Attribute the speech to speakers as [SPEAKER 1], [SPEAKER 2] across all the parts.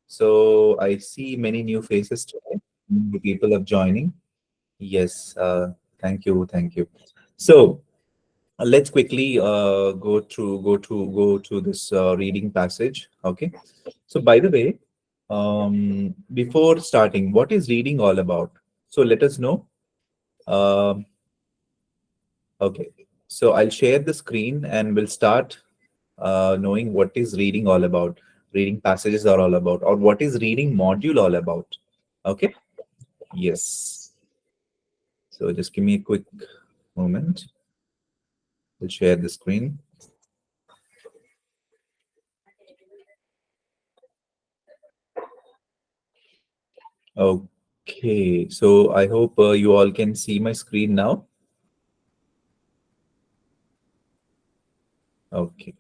[SPEAKER 1] So I see many new faces today. New people are joining. Yes, thank you, thank you. So let's quickly go to this reading passage. Okay. So by the way, before starting, what is reading all about? So let us know. Um, okay. So I'll share the screen and we'll start knowing what is reading all about, reading passages are all about, or what is reading module all about. Okay. Yes. So just give me a quick moment. We'll share the screen. Okay. So I hope you all can see my screen now. Okay.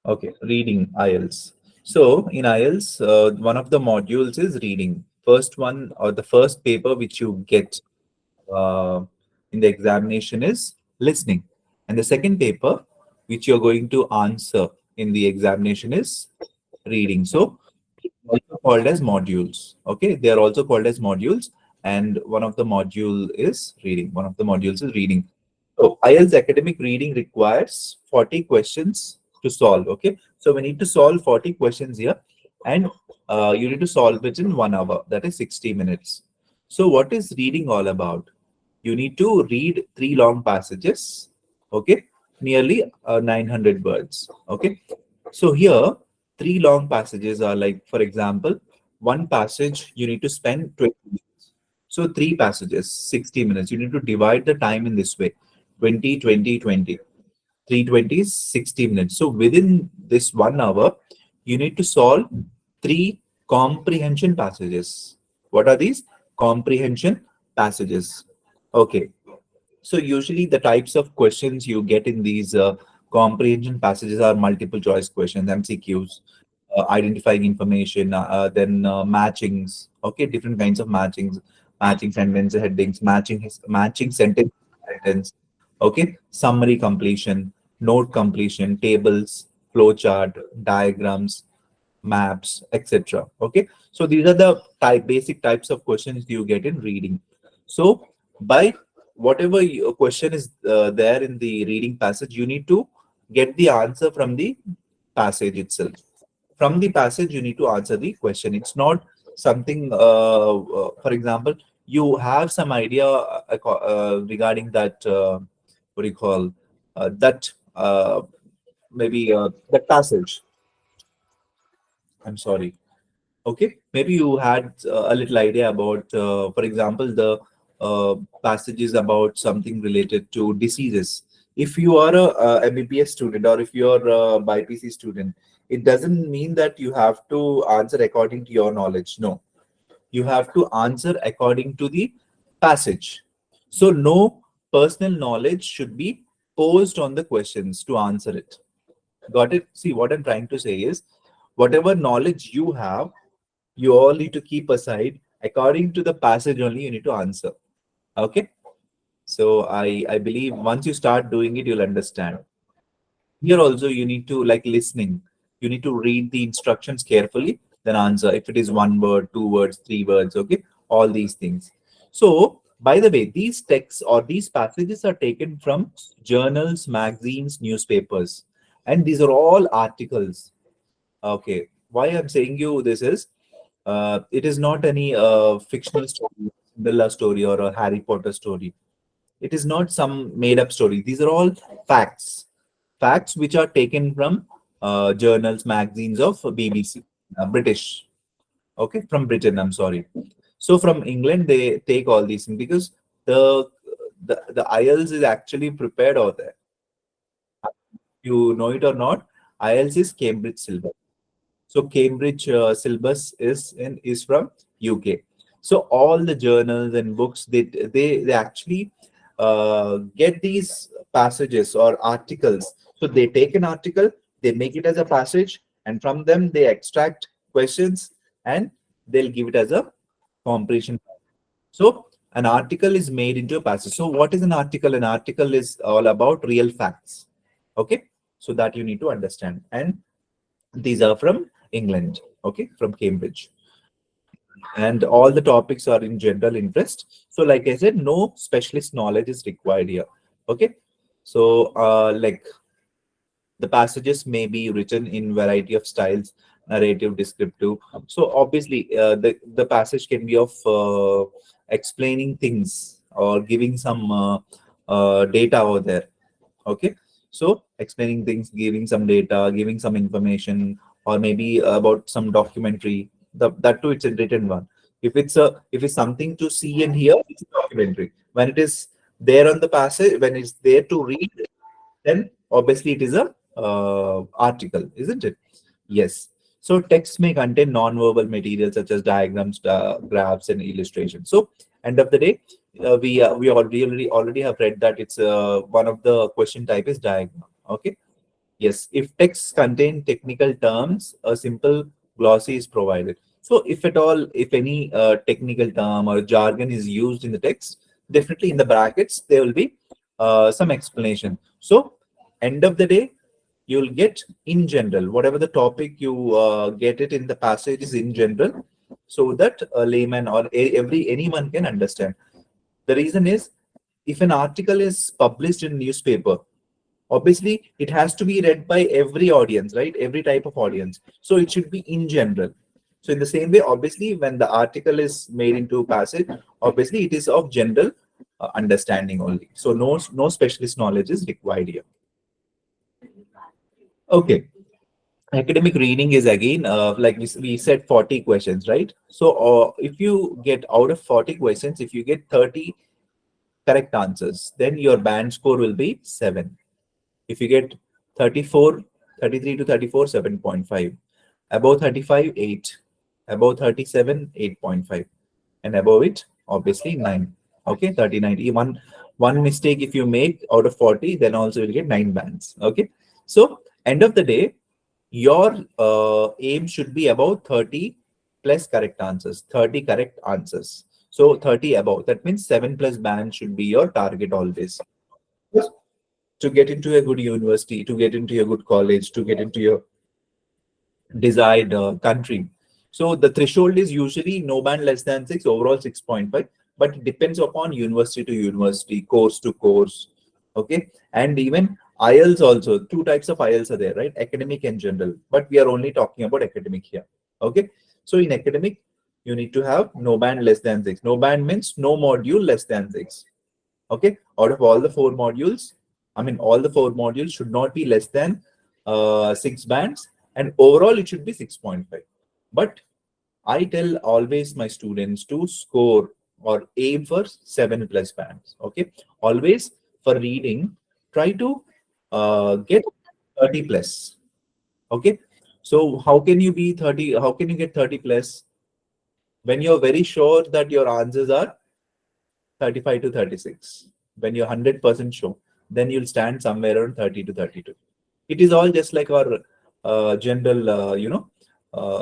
[SPEAKER 1] Okay. Reading IELTS. So in IELTS, one of the modules is reading. First one or the first paper which you get uh, in the examination is listening. And the second paper which you're going to answer in the examination is reading. So also called as modules. Okay, they are also called as modules, and one of the module is reading. One of the modules is reading. So IELTS academic reading requires 40 questions to solve. Okay, so we need to solve 40 questions here, and you need to solve it in 1 hour. That is 60 minutes. So what is reading all about? You need to read three long passages. Okay, nearly 900 words. Okay, so here, three long passages are like, for example, one passage you need to spend 20 minutes. So three passages, 60 minutes. You need to divide the time in this way, 20, 20, 20. 320 is 60 minutes. So within this 1 hour, you need to solve three comprehension passages. What are these? Comprehension passages. Okay. So usually the types of questions you get in these comprehension passages are multiple choice questions, MCQs, identifying information, then matchings. Okay, different kinds of matchings, matching sentence headings, matching sentence. Okay, summary completion, note completion, tables, flowchart, diagrams, maps, etc. Okay, so these are the basic types of questions you get in reading. So by whatever your question is there in the reading passage, you need to get the answer from the passage itself. From the passage, you need to answer the question. It's not something, for example, you have some idea regarding that, what do you call that, maybe that passage. I'm sorry. Okay, maybe you had a little idea about, for example, the passages about something related to diseases. If you are a MBBS student or if you're a BPC student, it doesn't mean that you have to answer according to your knowledge. No, you have to answer according to the passage. So no personal knowledge should be posed on the questions to answer it. Got it? See, what I'm trying to say is, whatever knowledge you have, you all need to keep aside. According to the passage only, you need to answer. Okay? So I believe once you start doing it, you'll understand. Here also, you need to, like, listening. You need to read the instructions carefully, then answer. If it is one word, two words, three words, okay? All these things. So, by the way, these texts or these passages are taken from journals, magazines, newspapers. And these are all articles. Okay. Why I'm saying you this is, it is not any fictional story, Cinderella story, or a Harry Potter story. It is not some made up story. These are all facts, facts which are taken from journals, magazines of BBC, British. Okay, from Britain. I'm sorry. So from England, they take all these things because the the IELTS is actually prepared over there. You know it or not, IELTS is Cambridge syllabus. So Cambridge syllabus is from UK. So all the journals and books they actually get these passages or articles. So they take an article, they make it as a passage, and from them they extract questions and they'll give it as a comprehension. So an article is made into a passage. So what is an article? An article is all about real facts. Okay, so that you need to understand. And these are from England. Okay, from Cambridge, and all the topics are in general interest. So, like I said, no specialist knowledge is required here. Okay, so like the passages may be written in variety of styles, narrative, descriptive. So obviously, the passage can be of explaining things or giving some data over there. Okay, so explaining things, giving some data, giving some information, or maybe about some documentary. That too, it's a written one. If it's something to see and hear, it's a documentary. When it is there on the passage, when it's there to read, then obviously it is a article, isn't it? Yes. So text may contain non-verbal material such as diagrams, graphs, and illustrations. So end of the day, we already have read that it's one of the question type is diagram. Okay. Yes, if texts contain technical terms, a simple glossy is provided. So, if at all, if any technical term or jargon is used in the text, definitely in the brackets there will be some explanation. So, end of the day, you'll get in general whatever the topic you get it in the passage is in general, so that a layman or anyone can understand. The reason is, if an article is published in newspaper, obviously it has to be read by every audience, right? Every type of audience, so it should be in general. So in the same way, obviously, when the article is made into a passage, obviously it is of general understanding only, so no specialist knowledge is required here. Okay, academic reading is again like we said 40 questions, right? So if you get out of 40 questions, if you get 30 correct answers, then your band score will be 7. If you get 34, 33 to 34, 7.5. Above 35, 8. Above 37, 8.5. And above it, obviously 9. Okay, 39. One mistake if you make out of 40, then also you'll get 9 bands. Okay, so end of the day, your aim should be about 30 plus correct answers. 30 correct answers. So 30 above. That means 7 plus band should be your target always, to get into a good university, to get into a good college, to get into your desired country. So the threshold is usually no band less than 6, overall 6.5, but it depends upon university to university, course to course. Okay. And even IELTS also, two types of IELTS are there, right? Academic and general, but we are only talking about academic here. Okay. So in academic, you need to have no band less than 6. No band means no module less than 6. Okay, out of all the 4 modules, I mean all the 4 modules should not be less than 6 bands, and overall it should be 6.5. But I tell always my students to score or aim for 7 plus bands. Okay, always for reading, try to get 30 plus. Okay, so how can you be 30? How can you get 30 plus when you're very sure that your answers are 35 to 36? When you're 100% sure, then you'll stand somewhere around 30 to 32. It is all just like our general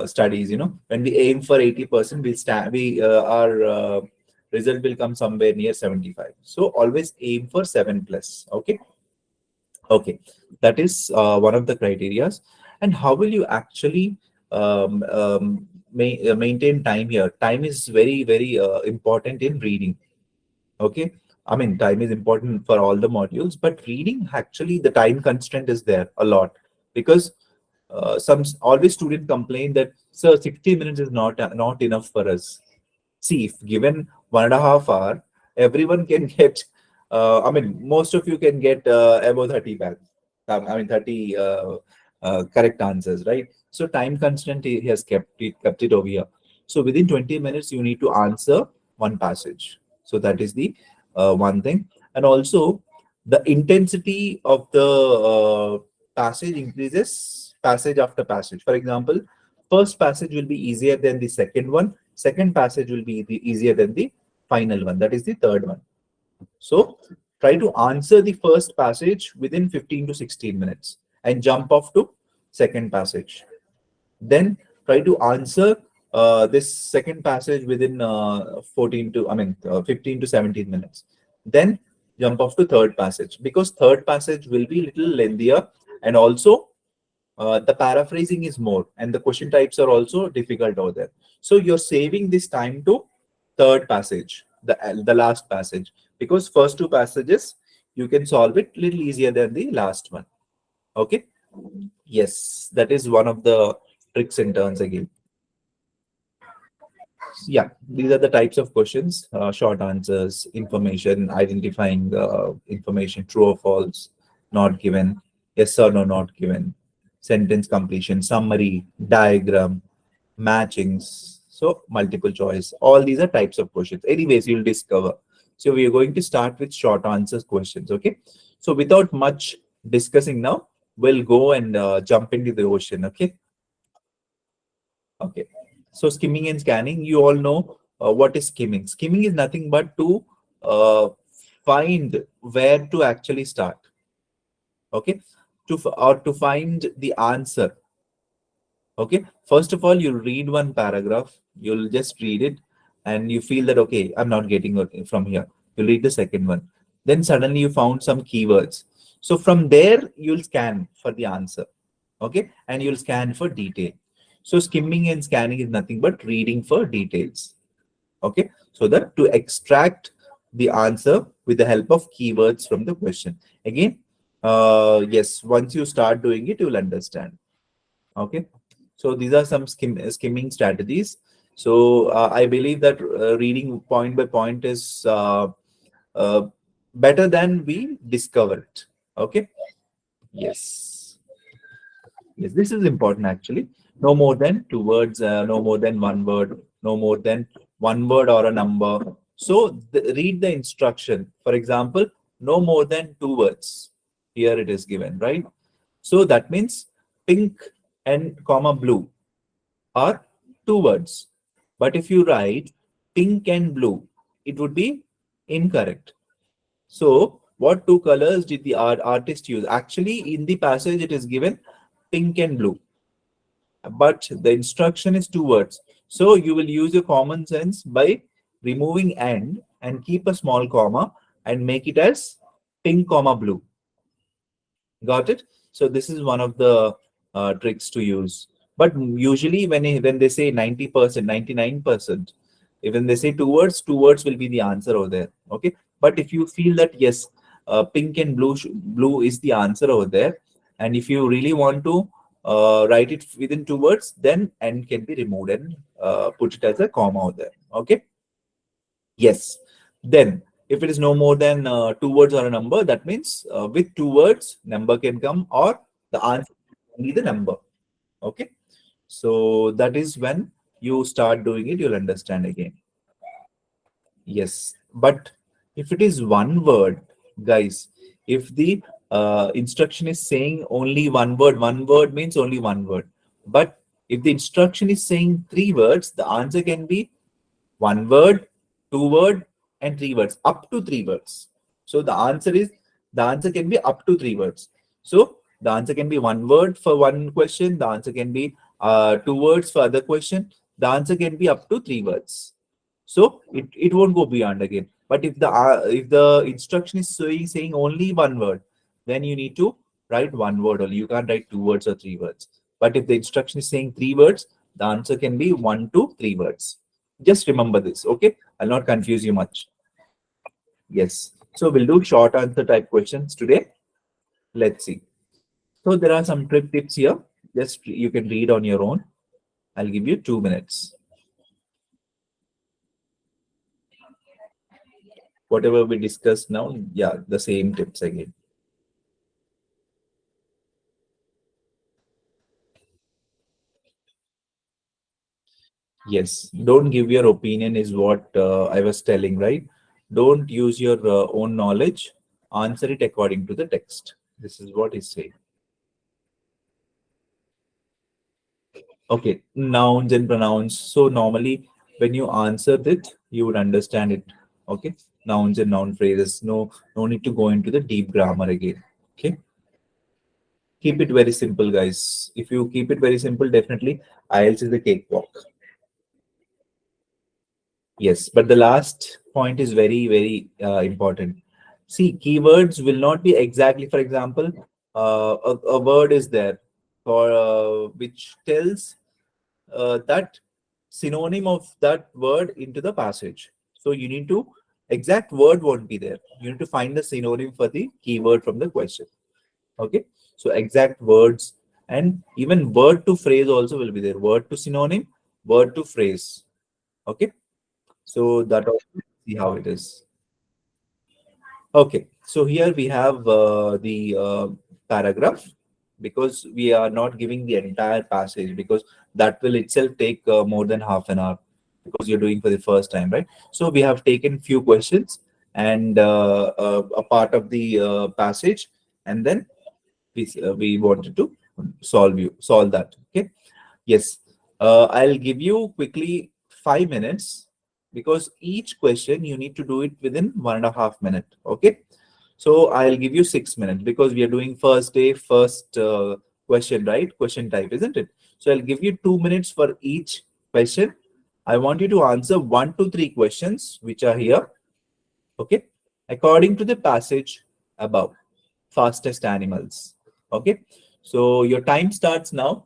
[SPEAKER 1] studies. When we aim for 80%, we'll stand we our result will come somewhere near 75. So always aim for 7 plus. Okay. Okay, that is one of the criterias. And how will you actually maintain time here? Time is very, very important in reading. Okay, I mean, time is important for all the modules, but reading, actually the time constraint is there a lot, because some always students complain that, sir, 60 minutes is not enough for us. See, if given 1.5 hour, everyone can get I mean, most of you can get above 30 back. I mean 30 correct answers, right? So time constraint, he has kept it over here. So within 20 minutes you need to answer one passage. So that is the one thing. And also the intensity of the passage increases passage after passage. For example, first passage will be easier than the second one. Second passage will be easier than the final one. That is the third one. So try to answer the first passage within 15 to 16 minutes and jump off to second passage. Then try to answer this second passage within 15 to 17 minutes. Then jump off to third passage, because third passage will be little lengthier, and also the paraphrasing is more, and the question types are also difficult over there. So you're saving this time to third passage, the last passage, because first two passages you can solve it little easier than the last one. Okay. Yes, that is one of the tricks and turns again. Yeah, these are the types of questions: short answers, information, identifying information, true or false, not given, yes or no, not given, sentence completion, summary, diagram, matchings, so multiple choice. All these are types of questions. Anyways, you'll discover. So we are going to start with short answers questions. Okay. So without much discussing now, we'll go and jump into the ocean. Okay. Okay. So skimming and scanning, you all know what is skimming. Skimming is nothing but to uh, find where to actually start. Okay. Or to find the answer. Okay. First of all, you'll read one paragraph. You'll just read it, and you feel that okay, I'm not getting it from here. You'll read the second one. Then suddenly you found some keywords. So from there, you'll scan for the answer. Okay. And you'll scan for detail. So skimming and scanning is nothing but reading for details. Okay. So that to extract the answer with the help of keywords from the question. Again, yes, once you start doing it, you'll understand. Okay. So these are some skimming strategies. So I believe that reading point by point is uh, better than we discover it. Okay. Yes. Yes, this is important actually. No more than two words, no more than one word, no more than one word or a number. So read the instruction. For example, no more than two words. Here it is given, right? So that means pink and comma blue are two words. But if you write pink and blue, it would be incorrect. So what two colors did the artist use? Actually, in the passage, it is given pink and blue, but the instruction is two words. So you will use your common sense by removing and keep a small comma and make it as pink comma blue. Got it? So this is one of the tricks to use. But usually when they say 90%, 99%, even they say two words will be the answer over there. Okay. But if you feel that yes, pink and blue is the answer over there, and if you really want to write it within two words, then and can be removed and put it as a comma over there. Okay. Yes. Then, if it is no more than two words or a number, that means with two words, number can come or the answer can be the number. Okay. So that is when you start doing it, you'll understand again. Yes. But if it is one word, guys, if the instruction is saying only one word means only one word. But if the instruction is saying three words, the answer can be one word, two word, and three words, up to three words. So the answer can be up to three words. So the answer can be one word for one question. The answer can be two words for other question. The answer can be up to three words. So it won't go beyond again. But if the instruction is saying only one word, then you need to write one word only. You can't write two words or three words. But if the instruction is saying three words, the answer can be one to three words. Just remember this, okay? I'll not confuse you much. Yes. So we'll do short answer type questions today. Let's see. So there are some trick tips here. Just you can read on your own. I'll give you 2 minutes. Whatever we discussed now, yeah, the same tips again. Yes, don't give your opinion is what I was telling, right? Don't use your own knowledge. Answer it according to the text. This is what he's saying. Okay, nouns and pronouns. So normally when you answer it, you would understand it. Okay, nouns and noun phrases. No need to go into the deep grammar again. Okay, keep it very simple, guys. If you keep it very simple, definitely IELTS is the cakewalk. Yes, but the last point is very important. See, keywords will not be exactly, for example, a word is there. for which tells that synonym of that word into the passage. So you need to, exact word won't be there. You need to find the synonym for the keyword from the question. Okay. So exact words and even word to phrase also will be there. Word to synonym, word to phrase. Okay. So that also see how it is. Okay, so here we have the paragraph, because we are not giving the entire passage, because that will itself take more than half an hour, because you're doing for the first time, right? So we have taken few questions and a part of the passage, and then we wanted to solve that. Okay. Yes, I'll give you quickly 5 minutes, because each question you need to do it within 1.5 minutes. Okay, so I'll give you 6 minutes, because we are doing first day, first question, right? Question type, isn't it? So I'll give you 2 minutes for each question. I want you to answer 1 to 3 questions which are here. Okay, according to the passage above, fastest animals. Okay, so your time starts now.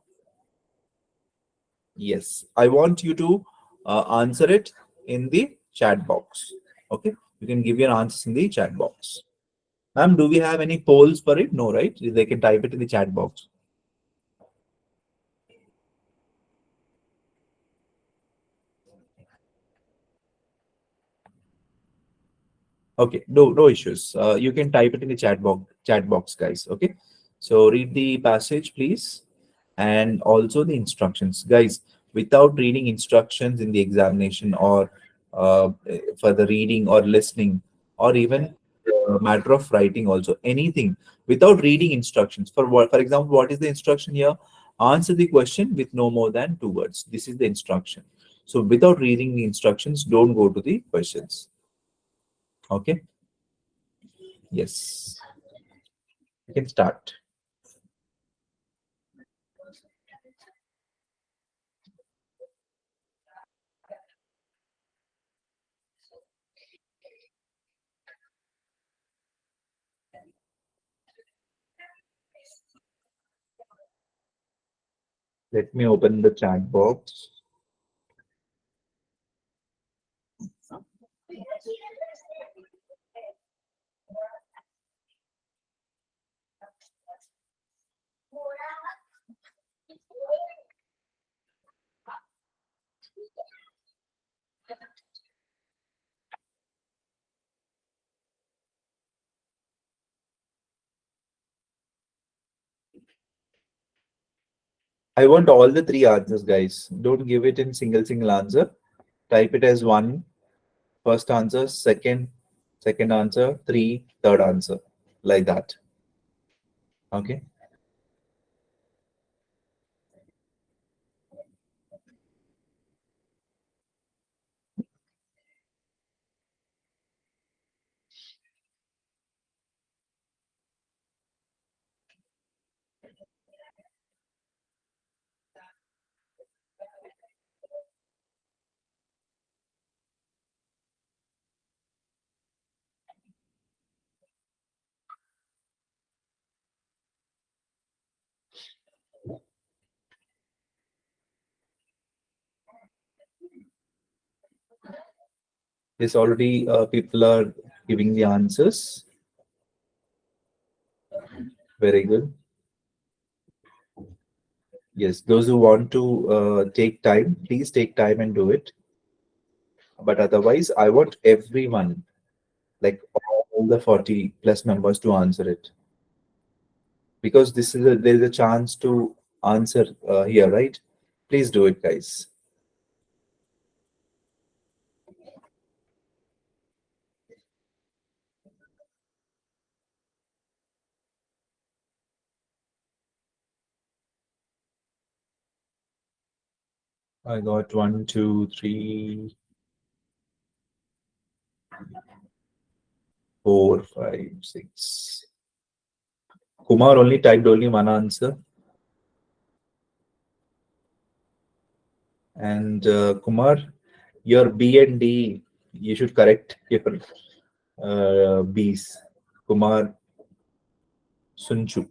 [SPEAKER 1] Yes, I want you to answer it in the chat box. Okay, you can give your answers in the chat box. Ma'am, do we have any polls for it? No, right? They can type it in the chat box. Okay, no issues. You can type it in the chat box, guys. Okay, so read the passage, please, and also the instructions, guys. Without reading instructions in the examination, or for the reading or listening, or even matter of writing, also anything without reading instructions. For what, for example, what is the instruction here? Answer the question with no more than 2 words. This is the instruction. So without reading the instructions, don't go to the questions. Okay. Yes, you can start. Let me open the chat box. I want all the three answers, guys. Don't give it in single answer. Type it as one, first answer, second answer, three, third answer, like that. Okay. This already people are giving the answers. Very good. Yes, those who want to take time, please take time and do it. But otherwise, I want everyone, like all the 40 plus members, to answer it, because this is there's a chance to answer here, right? Please do it, guys. I got one, two, three, four, five, six. Kumar only typed only one answer. And Kumar, your B and D, you should correct your B's. Kumar Sunchu.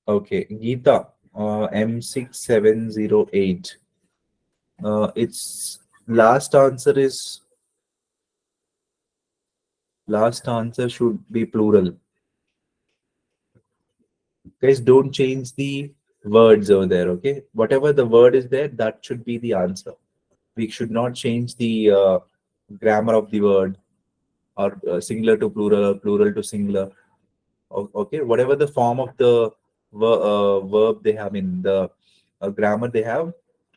[SPEAKER 1] Okay, Geeta, M6708. Its last answer should be plural. Guys, don't change the words over there. Okay, whatever the word is there, that should be the answer. We should not change the grammar of the word, or singular to plural or plural to singular. Okay, whatever the form of the verb they have in the grammar they have,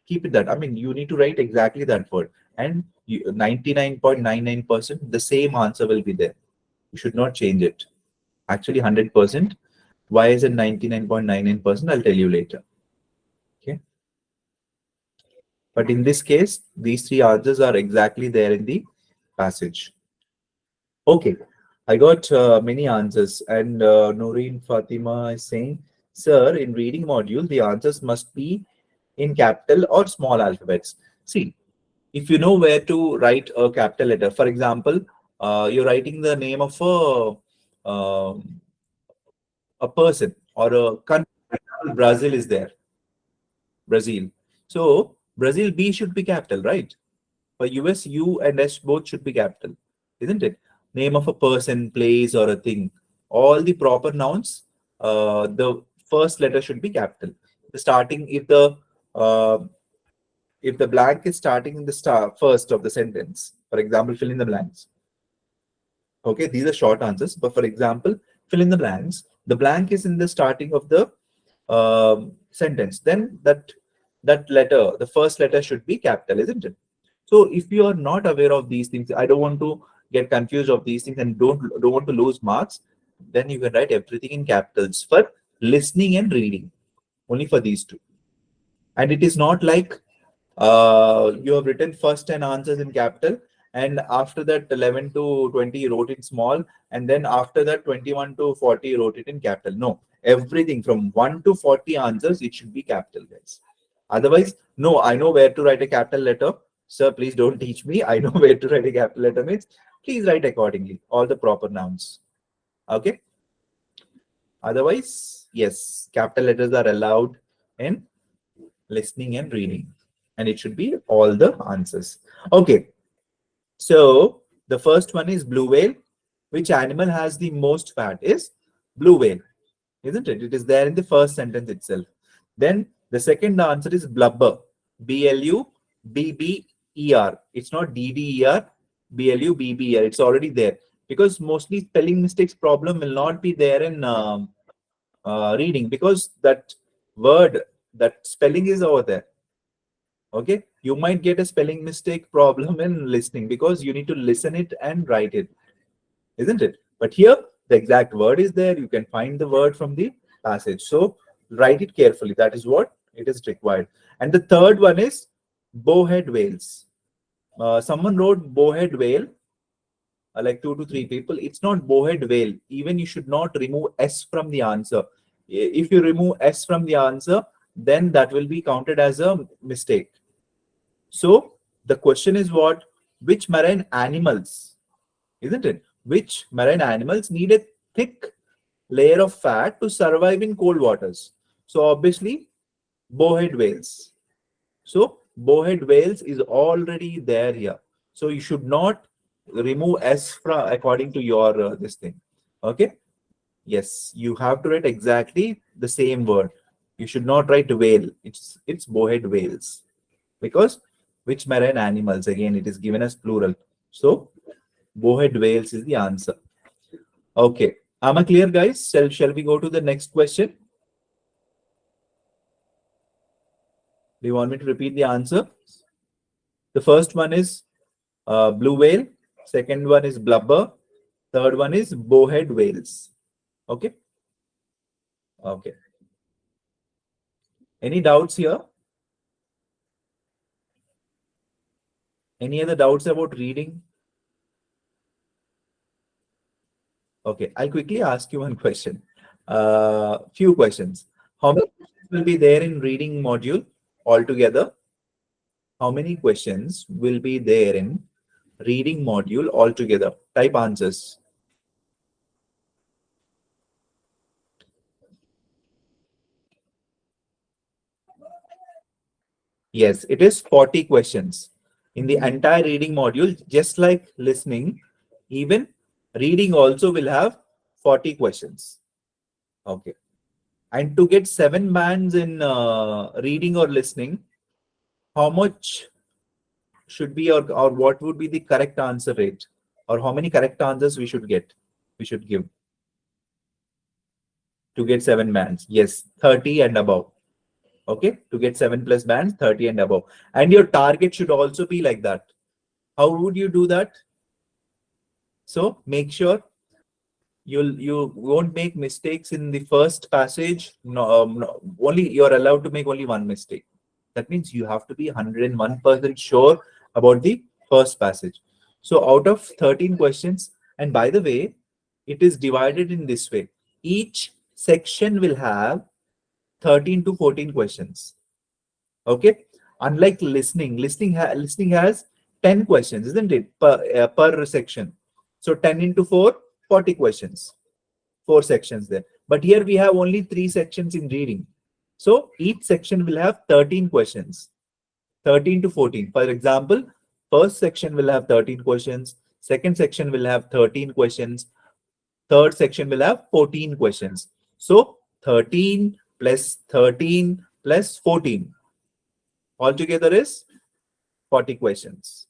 [SPEAKER 1] keep it that. I mean, you need to write exactly that word, and 99.99% the same answer will be there. You should not change it. Actually, 100%. Why is it 99.99%? I'll tell you later. Okay, but in this case, these three answers are exactly there in the passage. Okay, I got many answers, and Noreen Fatima is saying, "Sir, in reading module, the answers must be in capital or small alphabets." See, if you know where to write a capital letter, for example, you're writing the name of a person or a country. For example, Brazil is there, Brazil. So Brazil B should be capital, right? For US, U and S both should be capital, isn't it? Name of a person, place, or a thing. All the proper nouns, the first letter should be capital. The starting, uh, if the blank is starting in the first of the sentence, for example, fill in the blanks. Okay, these are short answers, but for example, fill in the blanks. The blank is in the starting of the sentence. Then that letter, the first letter should be capital, isn't it? So if you are not aware of these things, I don't want to get confused of these things and don't want to lose marks. Then you can write everything in capitals for listening and reading, only for these two. And it is not like you have written first 10 answers in capital, and after that 11 to 20 you wrote in small, and then after that 21 to 40 you wrote it in capital. No, everything from 1 to 40 answers, it should be capital, guys. Otherwise, no, I know where to write a capital letter. Sir, please don't teach me. I know where to write a capital letter means please write accordingly, all the proper nouns. Okay. Otherwise, yes, capital letters are allowed in listening and reading, and it should be all the answers. Okay, so the first one is blue whale. Which animal has the most fat? Is blue whale, isn't it? It is there in the first sentence itself. Then the second answer is blubber. BLUBBER. It's not DDER. BLUBBER. It's already there, because mostly spelling mistakes problem will not be there in reading, because that word, that spelling is over there. Okay, you might get a spelling mistake problem in listening, because you need to listen it and write it, isn't it? But here the exact word is there. You can find the word from the passage, so write it carefully. That is what it is required. And the third one is bowhead whales. Someone wrote bowhead whale, like 2 to 3 people. It's not bowhead whale. Even you should not remove S from the answer. If you remove S from the answer, then that will be counted as a mistake. So the question is what? Which marine animals, isn't it? Which marine animals need a thick layer of fat to survive in cold waters? So obviously, bowhead whales. So bowhead whales is already there here. So you should not remove S from according to your this thing. Okay. Yes, you have to write exactly the same word. You should not write whale. It's bowhead whales, because which marine animals, again it is given as plural. So bowhead whales is the answer. Okay, am I clear, guys? Shall we go to the next question? Do you want me to repeat the answer? The first one is blue whale, second one is blubber, third one is bowhead whales. Okay. Okay, any doubts here? Any other doubts about reading? Okay, I'll quickly ask you one question. Few questions. How many questions will be there in reading module altogether? How many questions will be there in reading module altogether? Type answers. Yes, it is 40 questions in the entire reading module. Just like listening, even reading also will have 40 questions. Okay. And to get 7 bands in reading or listening, how much should be, or what would be the correct answer rate, or how many correct answers we should give to get 7 bands? Yes, 30 and above. Okay, to get 7 plus bands, 30 and above. And your target should also be like that. How would you do that? So make sure you won't make mistakes in the first passage. No, no, only you're allowed to make only one mistake. That means you have to be 101% sure about the first passage. So out of 13 questions, and by the way, it is divided in this way. Each section will have 13 to 14 questions. Okay. Unlike listening, listening has 10 questions, isn't it? Per section. So 10 into 4, 40 questions. 4 sections there. But here we have only 3 sections in reading. So each section will have 13 questions, 13 to 14. For example, first section will have 13 questions, second section will have 13 questions, third section will have 14 questions. So 13 plus 13 plus 14 altogether is 40 questions.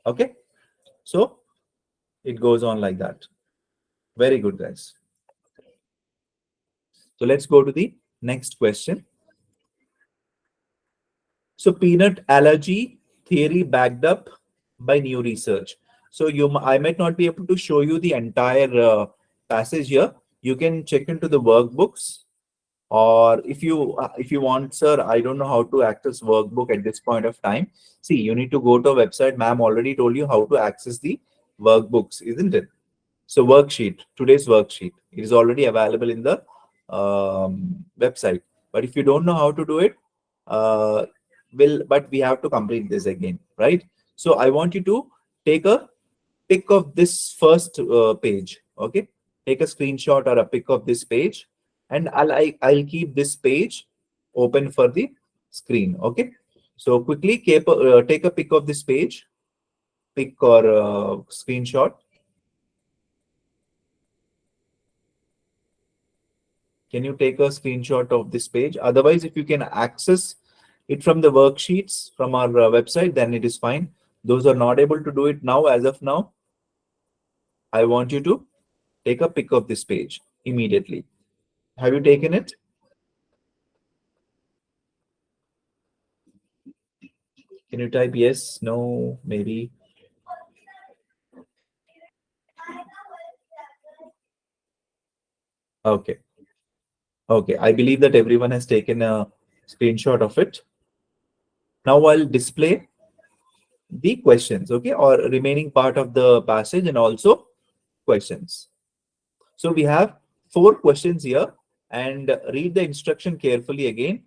[SPEAKER 1] Okay. So it goes on like that. Very good, guys. So let's go to the next question. So peanut allergy theory backed up by new research. So I might not be able to show you the entire passage here. You can check into the workbooks, or if you want, sir, I don't know how to access workbook at this point of time. See, you need to go to a website. Ma'am already told you how to access the workbooks, isn't it? So worksheet, today's worksheet, it is already available in the website. But if you don't know how to do it, uh, but we have to complete this again, right? So I want you to take a pic of this first page. Okay, take a screenshot or a pic of this page, and I'll keep this page open for the screen. Okay, so quickly take a pic of this page, pic or screenshot. Can you take a screenshot of this page? Otherwise, if you can access it from the worksheets from our website, then it is fine. Those are not able to do it now, as of now, I want you to take a pic of this page immediately. Have you taken it? Can you type yes, no, maybe? Okay. Okay. I believe that everyone has taken a screenshot of it. Now I'll display the questions, okay, or remaining part of the passage and also questions. So we have 4 questions here, and read the instruction carefully again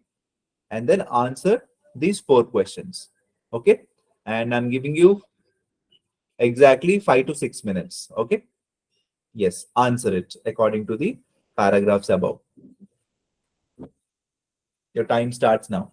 [SPEAKER 1] and then answer these 4 questions. Okay. And I'm giving you exactly 5 to 6 minutes. Okay. Yes. Answer it according to the paragraphs above. Your time starts now.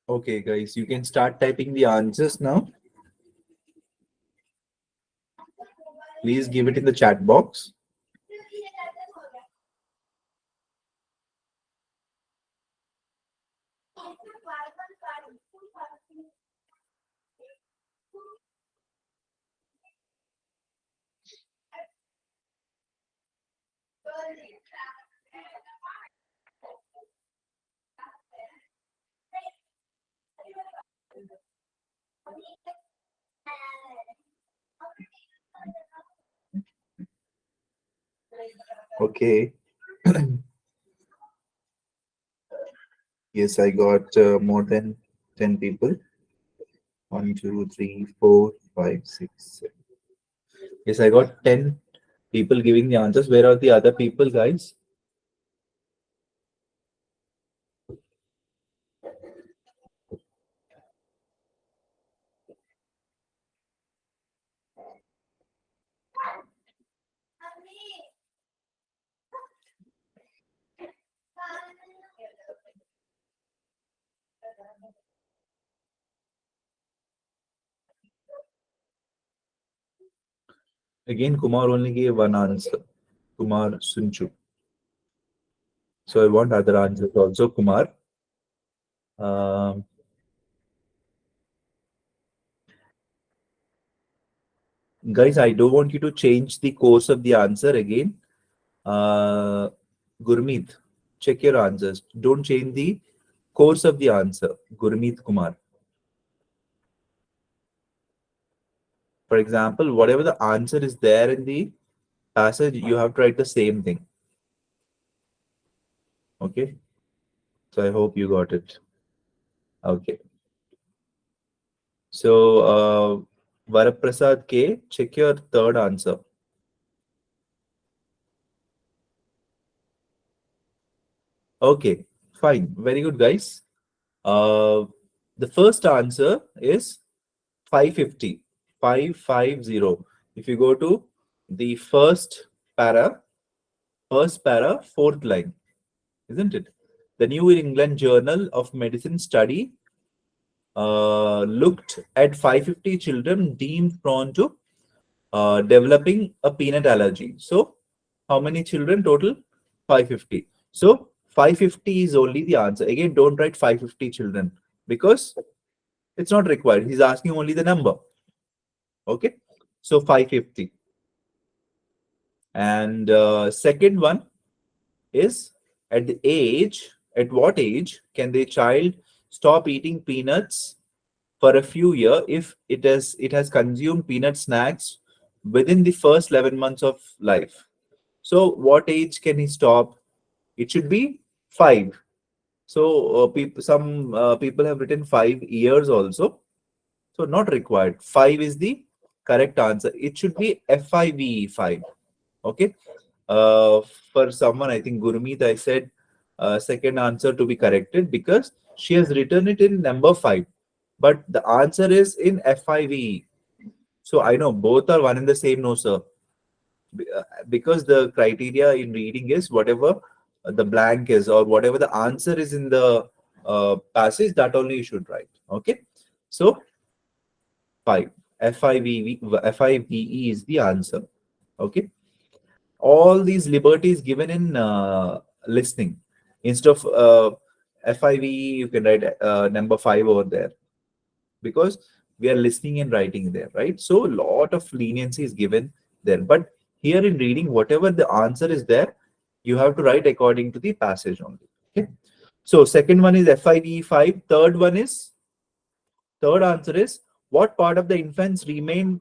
[SPEAKER 1] Okay, guys, you can start typing the answers now. Please give it in the chat box. Okay. Yes, I got more than 10 people. One, two, three, four, five, six, seven. Yes, I got 10 people giving the answers. Where are the other people, guys? Again, Kumar only gave one answer. Kumar Sunchu. So I want other answers also, Kumar. Um, Guys, I don't want you to change the course of the answer again. Uh, Gurmeet, check your answers. Don't change the course of the answer. Gurmeet Kumar. For example, whatever the answer is there in the passage, you have to write the same thing. Okay. So I hope you got it. Okay. So, Varaprasad K, check your third answer. Okay, fine. Very good, guys. Uh, the first answer is 550. 550. If you go to the first para, fourth line, isn't it? The New England Journal of Medicine study looked at 550 children deemed prone to developing a peanut allergy. So, how many children total? 550. So, 550 is only the answer. Again, don't write 550 children because it's not required. He's asking only the number. Okay. So, 550. And second one is at what age can the child stop eating peanuts for a few years if it has consumed peanut snacks within the first 11 months of life? So what age can he stop? It should be 5. So some people have written 5 years also. So not required. 5 is the correct answer. It should be FIVE 5. Okay. Uh, for someone, I think Gurmeet, I said second answer to be corrected because she has written it in number 5, but the answer is in FIVE. So I know both are one and the same. No, sir. Because the criteria in reading is whatever the blank is or whatever the answer is in the passage, that only you should write. Okay. So 5. FIVE is the answer. Okay. All these liberties given in listening. Instead of FIVE, you can write number 5 over there because we are listening and writing there, right? So a lot of leniency is given there. But here in reading, whatever the answer is there, you have to write according to the passage only. Okay. So second one is FIVE 5. Third answer is what part of the infants remain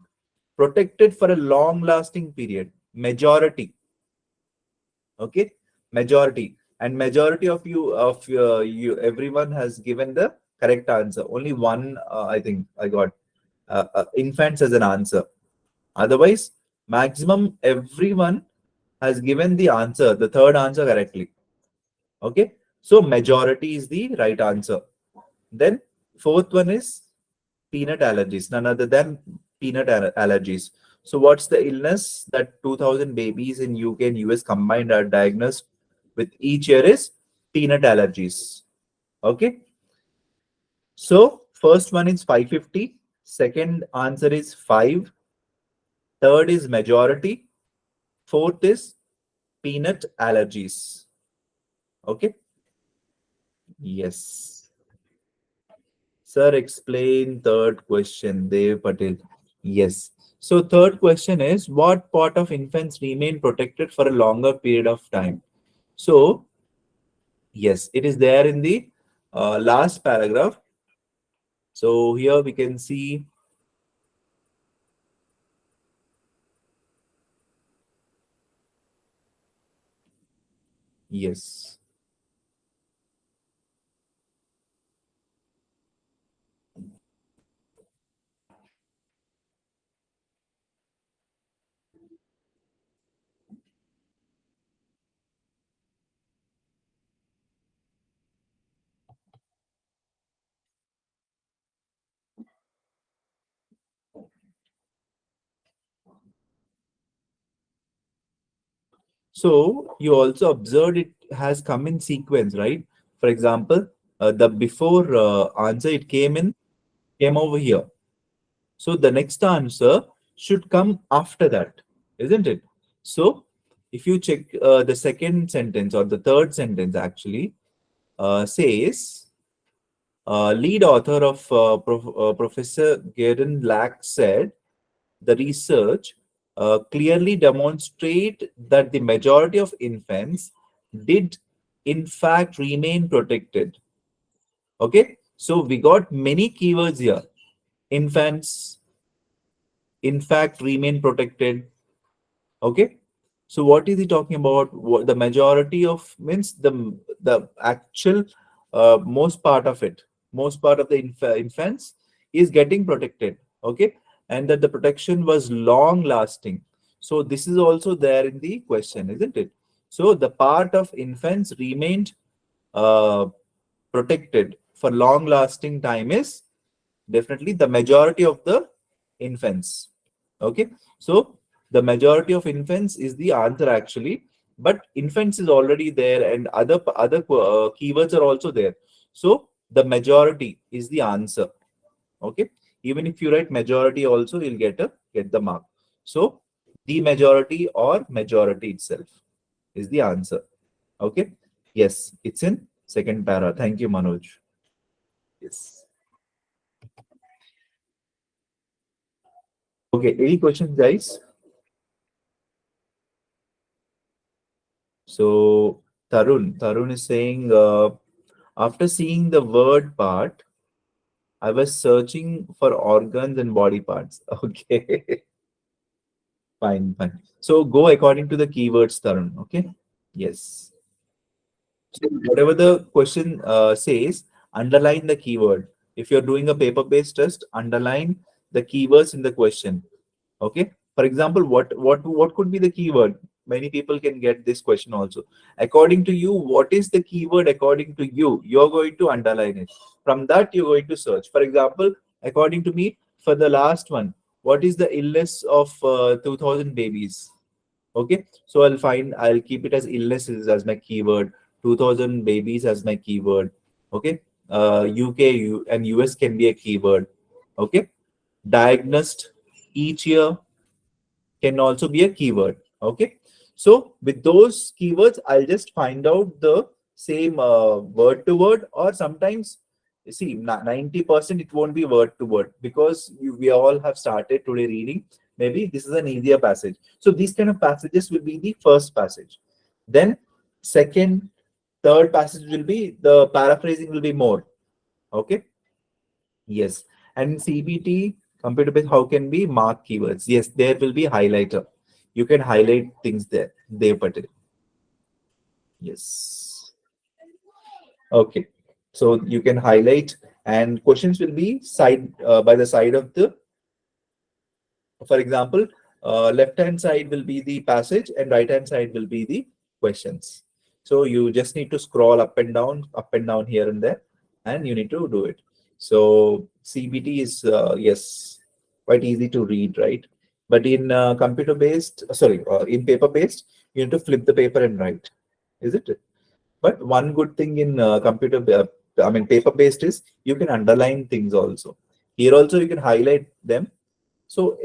[SPEAKER 1] protected for a long lasting period? Majority. Okay, majority. And majority of you everyone has given the correct answer. Only one I think I got infants as an answer. Otherwise, maximum everyone has given the answer, the third answer correctly. Okay, so majority is the right answer. Then fourth one is peanut allergies, none other than allergies. So what's the illness that 2000 babies in UK and US combined are diagnosed with each year is peanut allergies. Okay. So first one is 550. Second answer is 5. Third is majority. Fourth is peanut allergies. Okay. Yes. Sir, explain third question. Dev Patel. Yes. So third question is what part of infants remain protected for a longer period of time? So yes, it is there in the last paragraph. So here we can see yes. So you also observed it has come in sequence, right? For example, the before answer it came over here. So the next answer should come after that, isn't it? So if you check the second sentence or the third sentence actually says lead author of Professor Garen Lack said the research clearly demonstrate that the majority of infants did in fact remain protected. Okay, so we got many keywords here. Infants, in fact, remain protected. Okay, so what is he talking about? What the majority of means the actual most part of it, most part of the infants is getting protected. Okay, and that the protection was long lasting. So this is also there in the question, isn't it? So the part of infants remained uh, protected for long lasting time is definitely the majority of the infants. Okay, so the majority of infants is the answer actually, but infants is already there and other keywords are also there. So the majority is the answer. Okay, even if you write majority also, you'll get the mark. So the majority or majority itself is the answer. Okay, yes, it's in second para. Thank you, Manoj. Yes. Okay, any questions, guys? So Tarun is saying, after seeing the word part, I was searching for organs and body parts. Okay, fine. So go according to the keywords, Tarun. Okay. Yes. So whatever the question says, underline the keyword. If you're doing a paper-based test, underline the keywords in the question. Okay. For example, what could be the keyword? Many people can get this question also. According to you, what is the keyword according to you? You're going to underline it. From that, you're going to search. For example, according to me, for the last one, what is the illness of 2000 babies? Okay, so I'll keep it as illnesses as my keyword, 2000 babies as my keyword. Okay, and US can be a keyword. Okay, diagnosed each year can also be a keyword. Okay, so with those keywords, I'll just find out the same word to word, or sometimes you see 90% it won't be word to word because we all have started today reading. Maybe this is an easier passage. So these kind of passages will be the first passage. Then second, third passage will be the paraphrasing will be more. Okay. Yes. And in CBT, computer based, how can be mark keywords? Yes, there will be highlighter. You can highlight things there. Dev Yes. Okay. So you can highlight, and questions will be side by the side of the, for example, left hand side will be the passage and right hand side will be the questions. So you just need to scroll up and down here and there, and you need to do it. So CBT is yes, quite easy to read, right? But in computer based, sorry, in paper based, you need to flip the paper and write, isn't it? But one good thing in I mean paper based is you can underline things also. Here also you can highlight them. So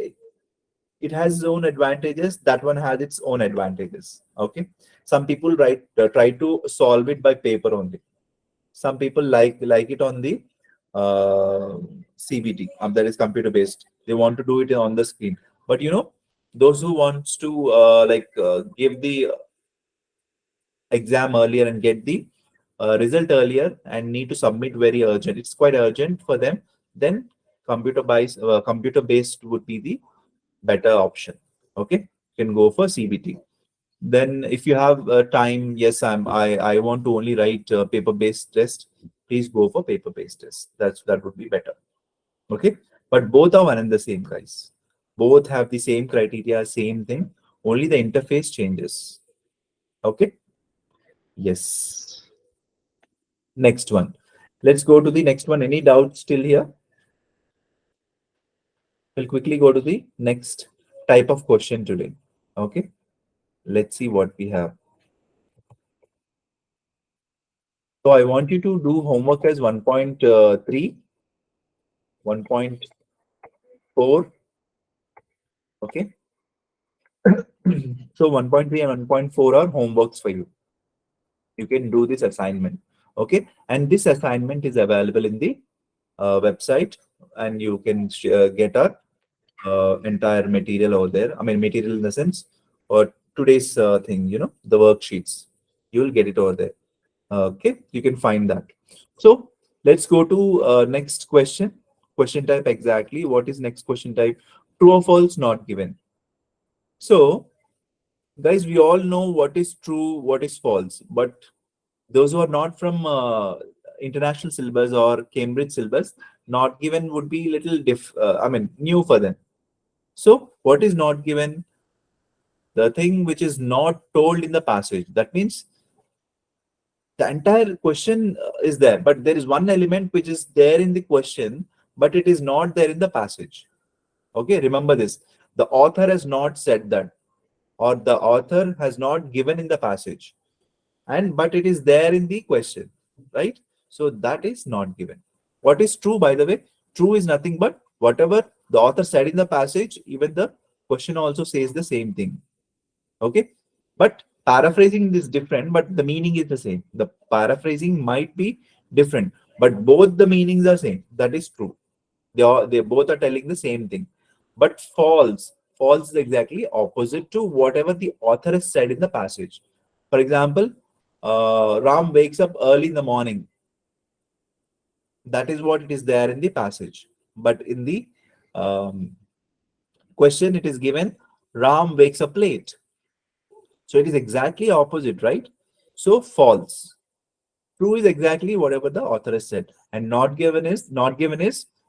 [SPEAKER 1] it has its own advantages, that one has its own advantages. Okay, some people try to solve it by paper only. Some people like it on the uh, CBT, that is computer based. They want to do it on the screen. But those who wants to give the exam earlier and get the result earlier and need to submit very urgent, it's quite urgent for them, then computer based would be the better option. Okay, you can go for CBT. Then if you have time, yes, I want to only write paper based test, please go for paper based test. That would be better. Okay, but both are one and the same, guys. Both have the same criteria, same thing, only the interface changes. Okay. Yes. Next one. Let's go to the next one. Any doubts still here? We'll quickly go to the next type of question today. Okay. Let's see what we have. So I want you to do homework as 1.3, 1.4. Okay. So 1.3 and 1.4 are homeworks for you. You can do this assignment. Okay. And this assignment is available in the website, and you can get our entire material over there. I mean, material in the sense, or today's thing, the worksheets. You will get it over there. Okay, you can find that. So let's go to next question. Question type exactly. What is next question type? True or false, not given. So, guys, we all know what is true, what is false, but those who are not from international syllabus or Cambridge syllabus, not given would be little I mean, new for them. So, what is not given? The thing which is not told in the passage. That means the entire question is there, but there is one element which is there in the question, but it is not there in the passage. Okay, remember this. The author has not said that, or the author has not given in the passage, and but it is there in the question, right? So that is not given. What is true, by the way? True is nothing but whatever the author said in the passage, even the question also says the same thing. Okay, but paraphrasing is different, but the meaning is the same. The paraphrasing might be different, but both the meanings are same. That is true. They both are telling the same thing. But false is exactly opposite to whatever the author has said in the passage. For example, Ram wakes up early in the morning. That is what it is there in the passage, but in the um, question it is given Ram wakes up late. So it is exactly opposite, right? So false. True is exactly whatever the author has said, and not given is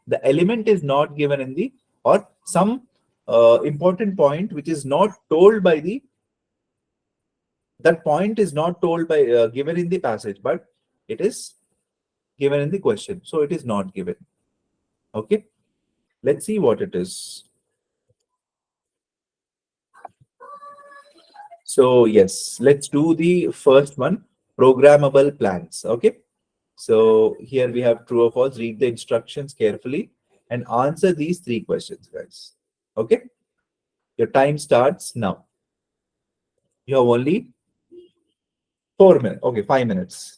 [SPEAKER 1] the element is not given in the, or some important point which is not told by the, that point is not told by given in the passage, but it is given in the question. So it is not given. Okay, let's see what it is. So yes, let's do the first one, programmable plans. Okay. So here we have true or false. Read the instructions carefully and answer these three questions, guys. Okay. Your time starts now. You have only 4 minutes. Okay, 5 minutes.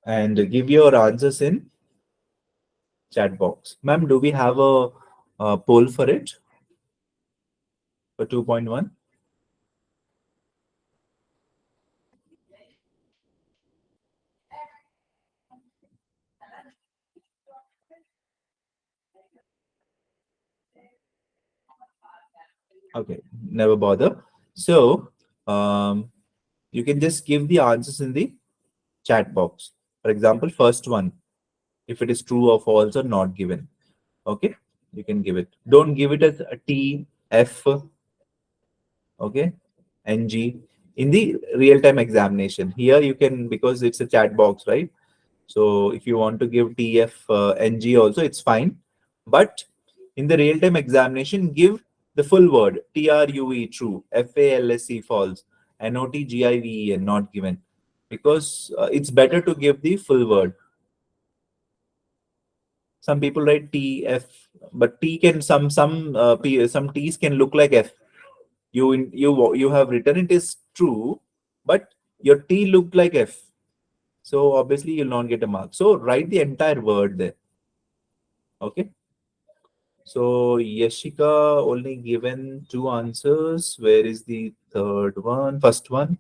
[SPEAKER 1] And give your answers in chat box. Ma'am, do we have a poll for it for 2.1? Okay, never bother. So you can just give the answers in the chat box. For example, first one, if it is true or false or not given. Okay, you can give it. Don't give it as a T, F, okay, NG in the real-time examination. Here you can, because it's a chat box, right? So if you want to give TF, NG also, it's fine. But in the real-time examination, give the full word. TRUE, true. FALSE, false. NOTGIVEN, not given. Because it's better to give the full word. Some people write TF, but T can some T's can look like F. You have written it is true, but your T looked like F. So obviously you'll not get a mark. So write the entire word there. Okay. So Yashika only given two answers. Where is the third one? First one.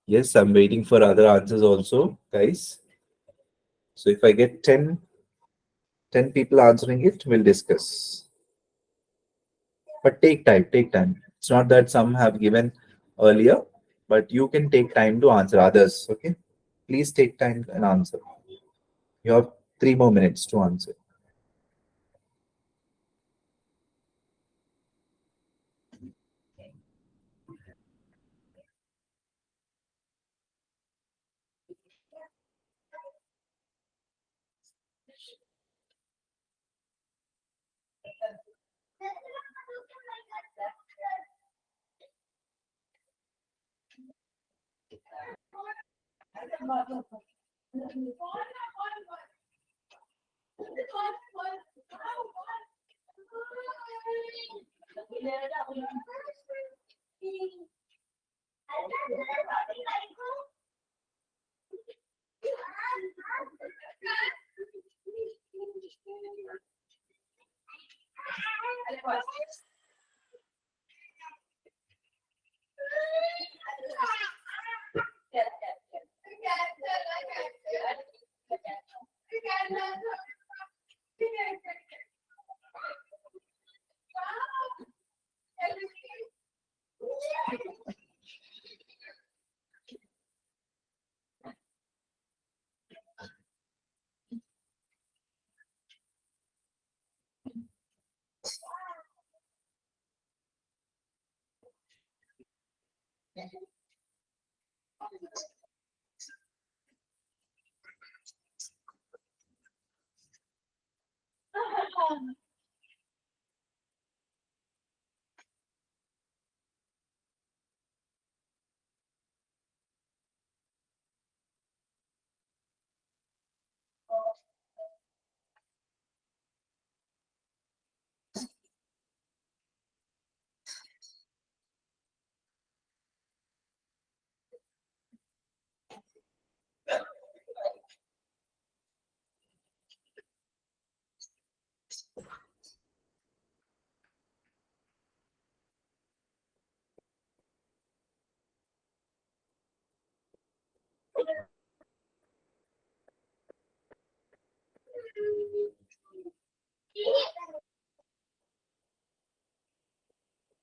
[SPEAKER 1] Yes, I'm waiting for other answers also, guys. So if I get 10 people answering it, we'll discuss. But take time, take time. It's not that some have given earlier, but you can take time to answer others. Okay. Please take time and answer. You have 3 more minutes to answer.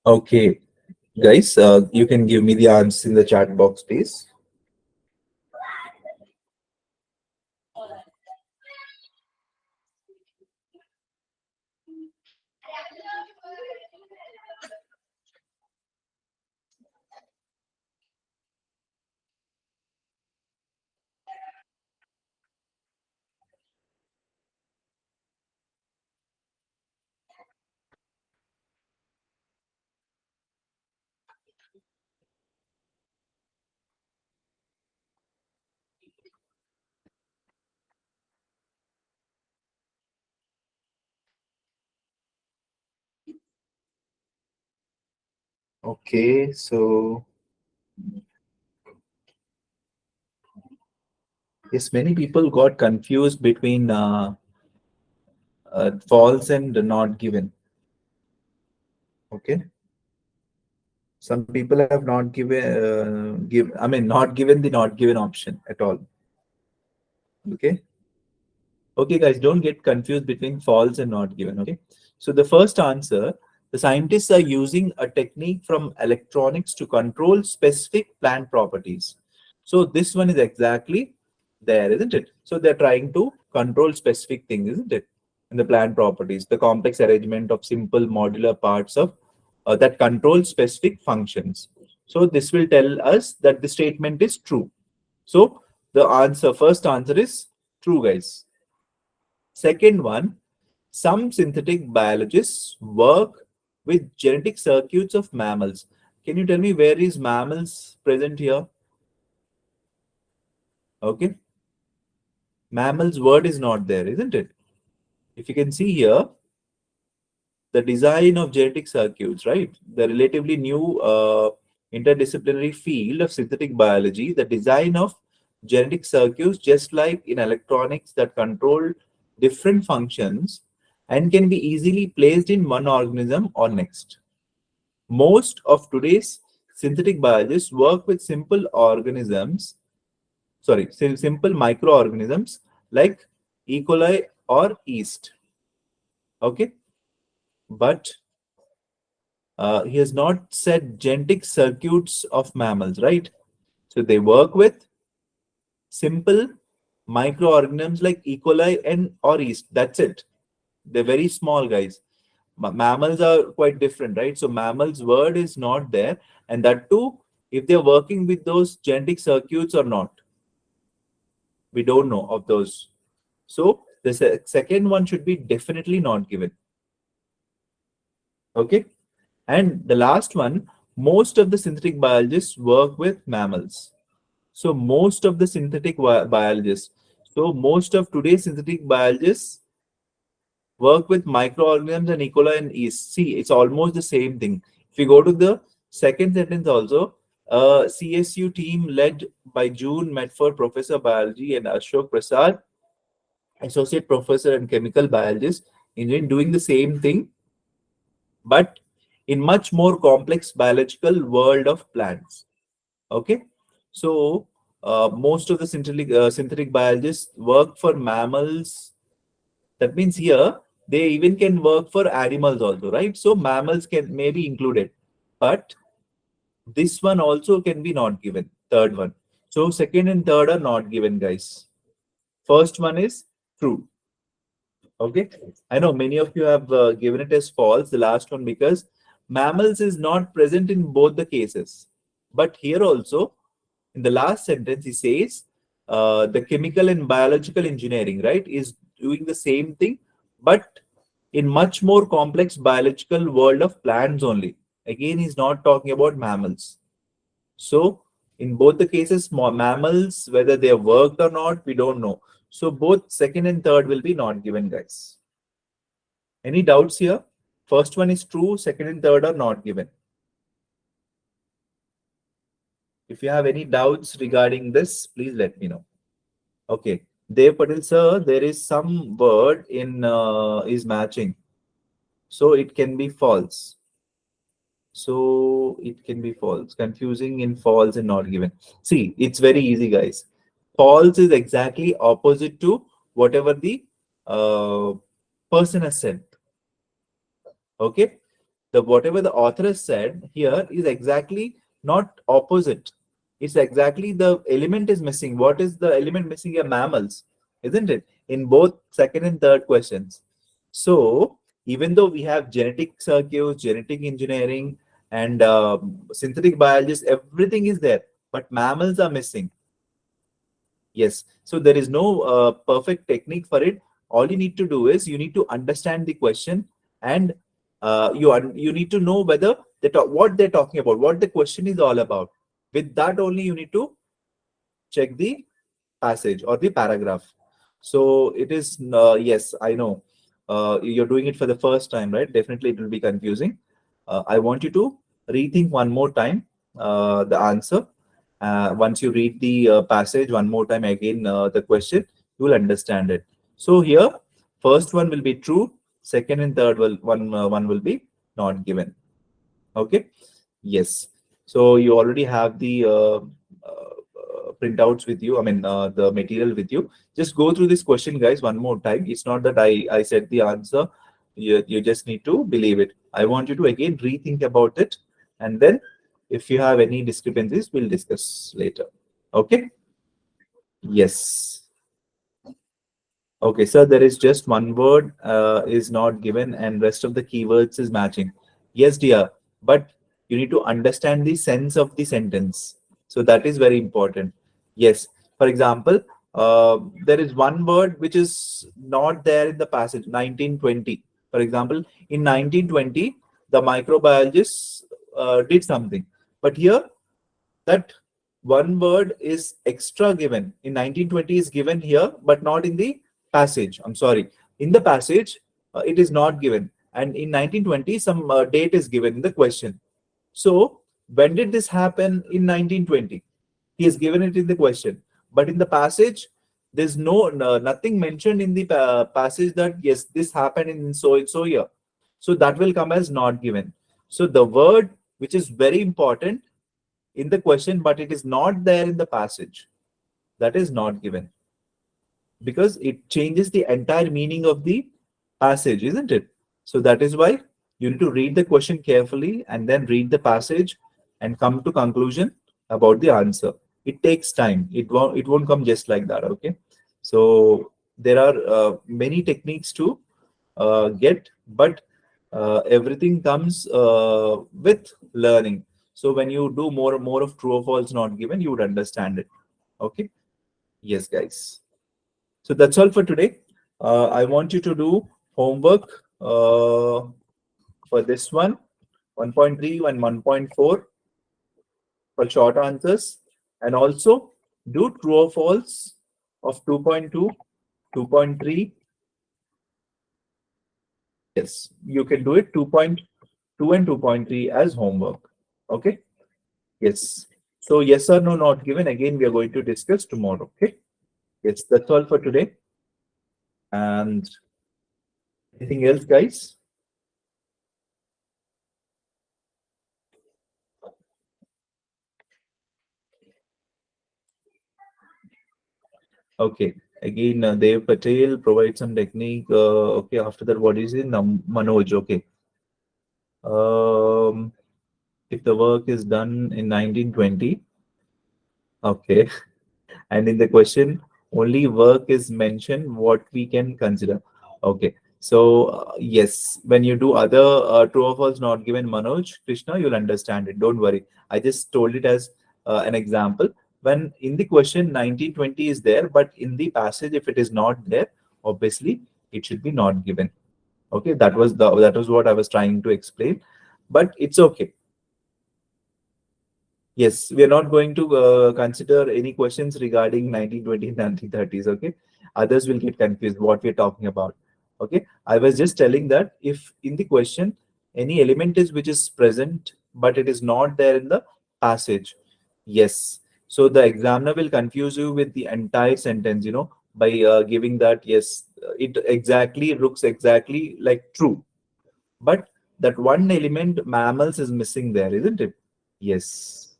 [SPEAKER 1] Okay, guys, you can give me the answer in the chat box, please. Okay, so yes, many people got confused between false and not given. Okay, some people have not given not given the not given option at all. Okay. Okay, guys, don't get confused between false and not given. Okay. So the first answer, the scientists are using a technique from electronics to control specific plant properties. So this one is exactly there, isn't it? So they're trying to control specific things, isn't it? In the plant properties, the complex arrangement of simple modular parts of that control specific functions. So this will tell us that the statement is true. So the answer, first answer is true, guys. Second one, some synthetic biologists work with genetic circuits of mammals. Can you tell me where is mammals present here? Okay. Mammals word is not there, isn't it? If you can see here, the design of genetic circuits, right? The relatively new interdisciplinary field of synthetic biology, the design of genetic circuits, just like in electronics, that control different functions and can be easily placed in one organism or next. Most of today's synthetic biologists work with simple organisms, simple microorganisms like E. coli or yeast. Okay, but he has not said genetic circuits of mammals, right? So they work with simple microorganisms like E. coli and or yeast. That's it. They're very small, guys. Mammals are quite different, right? So mammals word is not there, and that too, if they're working with those genetic circuits or not, we don't know of those. So the second one should be definitely not given. Okay. And the last one, most of the synthetic biologists work with mammals. So most of the synthetic biologists. So most of today's synthetic biologists work with microorganisms and E. coli and yeast. See, it's almost the same thing. If you go to the second sentence also, CSU team led by June Medford, Professor Biology, and Ashok Prasad, Associate Professor and Chemical Biologist, in doing the same thing, but in much more complex biological world of plants. Okay, so most of the synthetic biologists work for mammals. That means here they even can work for animals also, right? So mammals can maybe included, but this one also can be not given. Third one. So second and third are not given, guys. First one is true. Okay. I know many of you have given it as false, the last one, because mammals is not present in both the cases. But here also, in the last sentence, he says the chemical and biological engineering, right, is doing the same thing, but in much more complex biological world of plants only. Again, he's not talking about mammals. So in both the cases, mammals, whether they have worked or not, we don't know. So both second and third will be not given, guys. Any doubts here? First one is true, second and third are not given. If you have any doubts regarding this, please let me know. Okay. Dev Patel sir, there is some word in is matching. So it can be false. So it can be false. Confusing in false and not given. See, it's very easy, guys. False is exactly opposite to whatever the uh, person has said. Okay. The whatever the author has said here is exactly not opposite. It's exactly the element is missing. What is the element missing here? Mammals, isn't it? In both second and third questions. So even though we have genetic circuits, genetic engineering, and synthetic biologists, everything is there, but mammals are missing. Yes. So there is no perfect technique for it. All you need to do is you need to understand the question, and you need to know whether what they're talking about, what the question is all about. With that only, you need to check the passage or the paragraph. So it is yes, I know you're doing it for the first time, right? Definitely, it will be confusing. I want you to rethink one more time the answer. Once you read the passage one more time again, the question, you will understand it. So here, first one will be true, second and third will one will be not given. Okay. Yes. So you already have the printouts with you. I mean, the material with you. Just go through this question, guys, one more time. It's not that I said the answer. You just need to believe it. I want you to again rethink about it, and then if you have any discrepancies, we'll discuss later. Okay. Yes. Okay, sir, there is just one word is not given and rest of the keywords is matching. Yes, dear, but you need to understand the sense of the sentence. So that is very important. Yes, for example, there is one word which is not there in the passage, 1920. For example, in 1920, the microbiologists did something. But here, that one word is extra given. In 1920 is given here, but not in the passage. I'm sorry. In the passage, it is not given. And in 1920, some date is given in the question. So when did this happen in 1920? He has given it in the question. But in the passage, there's nothing mentioned in the passage that, yes, this happened in so and so year. So that will come as not given. So the word which is very important in the question, but it is not there in the passage, that is not given, because it changes the entire meaning of the passage, isn't it? So that is why you need to read the question carefully and then read the passage and come to conclusion about the answer. It takes time. It won't come just like that. Okay. So there are many techniques to get, but everything comes with learning. So when you do more and more of true or false not given, you would understand it. Okay. Yes, guys. So that's all for today. I want you to do homework for this one, 1.3 and 1.4 for short answers, and also do true or false of 2.2, 2.3. Yes, you can do it 2.2 and 2.3 as homework. Okay. Yes. So yes or no not given. Again, we are going to discuss tomorrow. Okay. Yes, that's all for today. And anything else, guys? Okay. Again, Dev Patel provides some technique. Okay. After that, what is it? Manoj. Okay. Um, if the work is done in 1920, okay. And in the question, only work is mentioned, what we can consider. Okay. So, yes, when you do other true or false not given, Manoj, Krishna, you'll understand it. Don't worry. I just told it as an example. When in the question 1920 is there, but in the passage, if it is not there, obviously it should be not given. Okay, that was what I was trying to explain. But it's okay. Yes, we are not going to consider any questions regarding 1920s, 1930s. Okay, others will get confused what we're talking about. Okay, I was just telling that if in the question any element is which is present but it is not there in the passage, yes. So the examiner will confuse you with the entire sentence, by giving that yes, it exactly looks exactly like true, but that one element mammals is missing there, isn't it? Yes.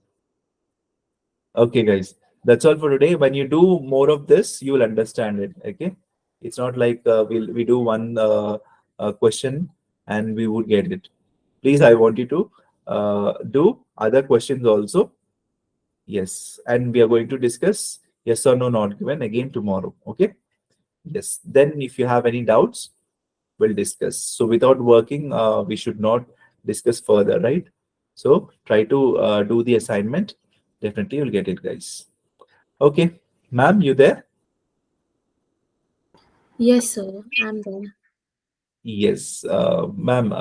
[SPEAKER 1] Okay, guys, that's all for today. When you do more of this, you will understand it. Okay, it's not like we do one question and we would get it. Please, I want you to do other questions also. Yes, and we are going to discuss yes or no not given again tomorrow. Okay. Yes. Then, if you have any doubts, we'll discuss. So, without working, we should not discuss further, right? So, try to do the assignment. Definitely, you'll get it, guys. Okay, ma'am, you there?
[SPEAKER 2] Yes, sir. I'm there.
[SPEAKER 1] Yes, ma'am.